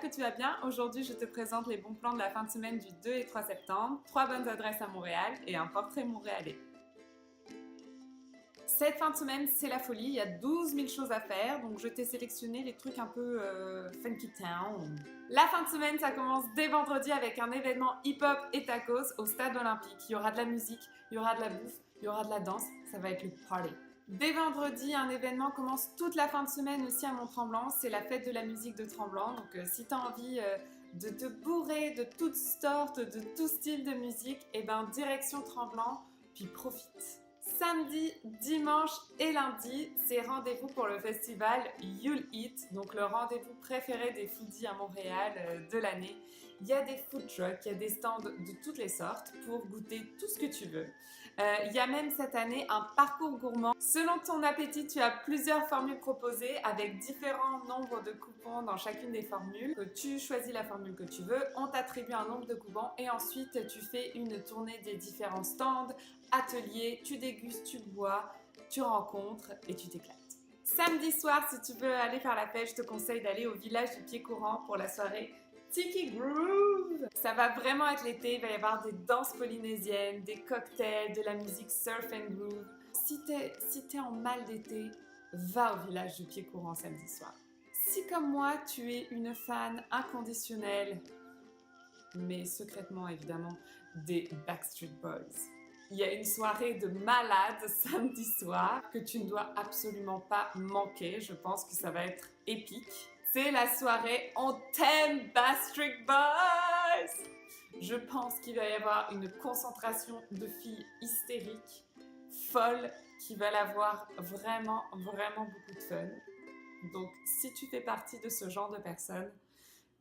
que tu vas bien. Aujourd'hui, je te présente les bons plans de la fin de semaine du 2 et 3 septembre, 3 bonnes adresses à Montréal et un portrait montréalais. Cette fin de semaine, c'est la folie, il y a 12 000 choses à faire, donc je t'ai sélectionné les trucs un peu funky town. La fin de semaine, ça commence dès vendredi avec un événement hip-hop et tacos au stade olympique. Il y aura de la musique, il y aura de la bouffe, il y aura de la danse, ça va être le party. Dès vendredi, un événement commence toute la fin de semaine aussi à Mont-Tremblant, c'est la fête de la musique de Tremblant, donc si tu as envie de te bourrer de toutes sortes, de tout style de musique, et ben direction Tremblant, puis profite. Samedi, dimanche et lundi, c'est rendez-vous pour le festival You'll Eat, donc le rendez-vous préféré des foodies à Montréal de l'année. Il y a des food trucks, il y a des stands de toutes les sortes pour goûter tout ce que tu veux. Il y a même cette année un parcours gourmand. Selon ton appétit, tu as plusieurs formules proposées avec différents nombres de coupons dans chacune des formules. Tu choisis la formule que tu veux, on t'attribue un nombre de coupons et ensuite tu fais une tournée des différents stands, ateliers, tu dégustes, tu bois, tu rencontres et tu t'éclates. Samedi soir, si tu veux aller faire la fête, je te conseille d'aller au village du Pied Courant pour la soirée Tiki Groove. Ça va vraiment être l'été, il va y avoir des danses polynésiennes, des cocktails, de la musique surf and groove. Si t'es en mal d'été, va au village du Pied Courant samedi soir. Si comme moi, tu es une fan inconditionnelle, mais secrètement évidemment, des Backstreet Boys, il y a une soirée de malade samedi soir que tu ne dois absolument pas manquer. Je pense que ça va être épique. C'est la soirée On t'aime Backstreet Boys! Je pense qu'il va y avoir une concentration de filles hystériques, folles, qui veulent avoir vraiment, vraiment beaucoup de fun. Donc, si tu fais partie de ce genre de personnes,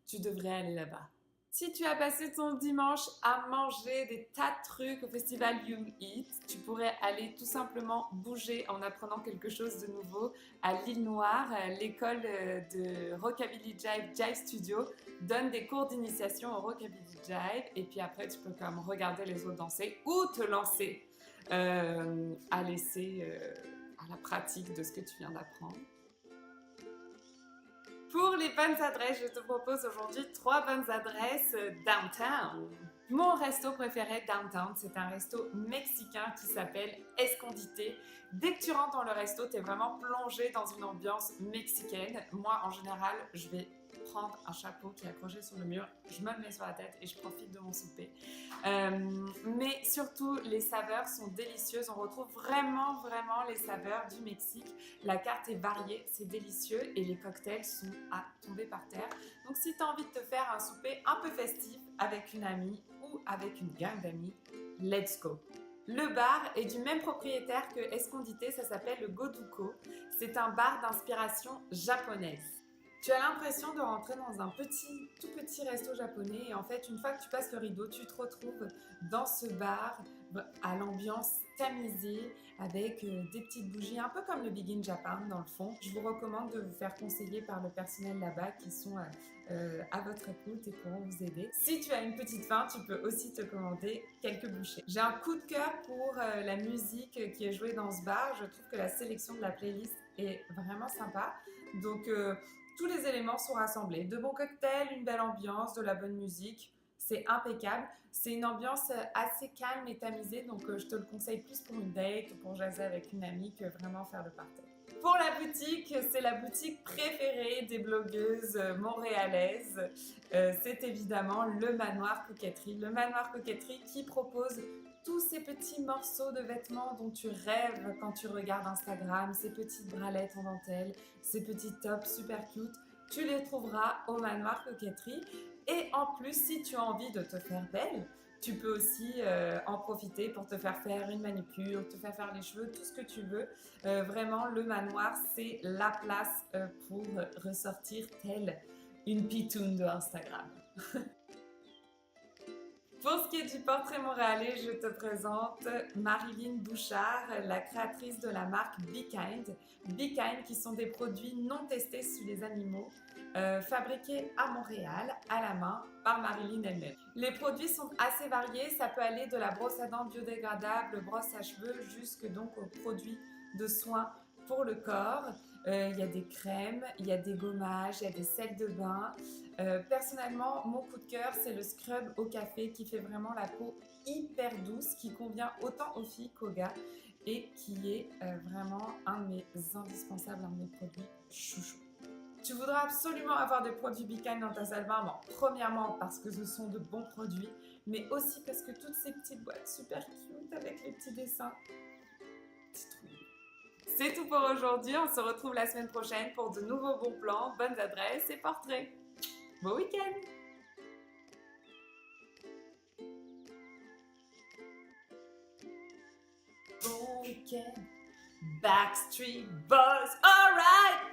tu devrais aller là-bas. Si tu as passé ton dimanche à manger des tas de trucs au festival You Eat, tu pourrais aller tout simplement bouger en apprenant quelque chose de nouveau à l'île Noire. L'école de Rockabilly Jive Jive Studio donne des cours d'initiation au Rockabilly Jive et puis après tu peux comme regarder les autres danser ou te lancer à laisser à la pratique de ce que tu viens d'apprendre. Pour les bonnes adresses, je te propose aujourd'hui 3 bonnes adresses downtown. Mon resto préféré downtown, c'est un resto mexicain qui s'appelle Escondité. Dès que tu rentres dans le resto, tu es vraiment plongé dans une ambiance mexicaine. Moi, en général, je vais prendre un chapeau qui est accroché sur le mur, je me le mets sur la tête et je profite de mon souper. Mais surtout, les saveurs sont délicieuses. On retrouve vraiment les saveurs du Mexique. La carte est variée, c'est délicieux et les cocktails sont à tomber par terre. Donc si tu as envie de te faire un souper un peu festif avec une amie ou avec une gang d'amis, let's go! Le bar est du même propriétaire que Escondité, ça s'appelle le Goduko. C'est un bar d'inspiration japonaise. Tu as l'impression de rentrer dans un tout petit resto japonais et en fait, une fois que tu passes le rideau, tu te retrouves dans ce bar à l'ambiance tamisée avec des petites bougies, un peu comme le Big in Japan dans le fond. Je vous recommande de vous faire conseiller par le personnel là-bas qui sont à votre écoute et pourront vous aider. Si tu as une petite faim, tu peux aussi te commander quelques bouchées. J'ai un coup de cœur pour la musique qui est jouée dans ce bar. Je trouve que la sélection de la playlist est vraiment sympa. Donc, tous les éléments sont rassemblés. De bons cocktails, une belle ambiance, de la bonne musique. C'est impeccable. C'est une ambiance assez calme et tamisée, donc je te le conseille plus pour une date ou pour jaser avec une amie que vraiment faire le party. Pour la boutique, c'est la boutique préférée des blogueuses montréalaises. C'est évidemment le Manoir Coquetterie. Le Manoir Coquetterie qui propose tous ces petits morceaux de vêtements dont tu rêves quand tu regardes Instagram, ces petites bralettes en dentelle, ces petits tops super cute, tu les trouveras au Manoir Coquetterie. Et en plus, si tu as envie de te faire belle, tu peux aussi en profiter pour te faire une manicure, te faire les cheveux, tout ce que tu veux. Vraiment, le manoir, c'est la place pour ressortir telle une pitoune de Instagram. Pour ce qui est du portrait montréalais, je te présente Marilyn Bouchard, la créatrice de la marque Be Kind. Be Kind qui sont des produits non testés sur les animaux, fabriqués à Montréal, à la main, par Marilyn elle-même. Les produits sont assez variés, ça peut aller de la brosse à dents biodégradable, brosse à cheveux, jusque donc aux produits de soins pour le corps. Il y a des crèmes, il y a des gommages, il y a des sels de bain. Personnellement, mon coup de cœur, c'est le scrub au café qui fait vraiment la peau hyper douce, qui convient autant aux filles qu'aux gars et qui est vraiment un de mes indispensables, un de mes produits chouchous. Tu voudras absolument avoir des produits Be Kind dans ta salle de bain, bon, premièrement parce que ce sont de bons produits, mais aussi parce que toutes ces petites boîtes super cute avec les petits dessins, c'est trop mignon. C'est tout pour aujourd'hui, on se retrouve la semaine prochaine pour de nouveaux bons plans, bonnes adresses et portraits. Bon week-end! Bon week-end! Backstreet Boys, alright!